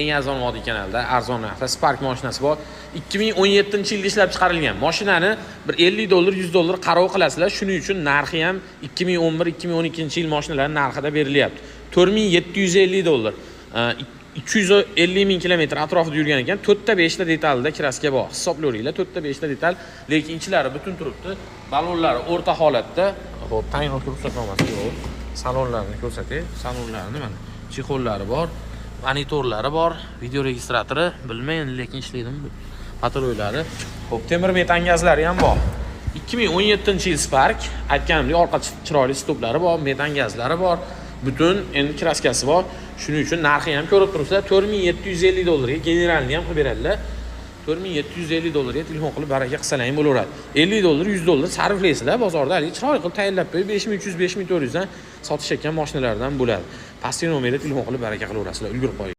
eng arzon vodiy kanalida arzon narxda Spark mashinasi bor. 2017-yilda ishlab chiqarilgan. Mashinani bir $50, $100 qarov qilasizlar. Shuning uchun narxi ham 2011-2012-yil mashinalarining narxida berilyapti. $4750. 250 ming kilometr atrofida yurgan ekan. 4 ta 5 ta detalda kraska bor. Hisoblayveringlar, 4 ta 5 ta detal, lekin ichlari butun turibdi. Balonlari o'rta holatda. Xo'p, tayinlovchi ruxsatnomasi yo'q. Salonlarni ko'rsatay. Salonlarni mana chexollari bor, monitorlari bor, video registratori, bilmayman lekin ishlaydimi patrollari. Xo'p, temir metan gazlari ham bor. 2017-yil Spark, aytganimdek orqa chiroyli stoplari bor, metan gazlari bor. Butun endi kraskasi bor. Shuning uchun narxi ham ko'rib turibsizlar, $4750 ga generalni ham qilib beradilar. $4750 ga telefon qilib baraka qilsalaring bo'laveradi. $50, $100 sarflaysizlar bozorda, hali chiroyli qilib tayinlab qo'yib 5300, 5400 dan sotishayotgan mashinalardan bo'ladi. Pastki nomerga telefon qilib baraka qilaverasizlar, ulgurib qo'ying.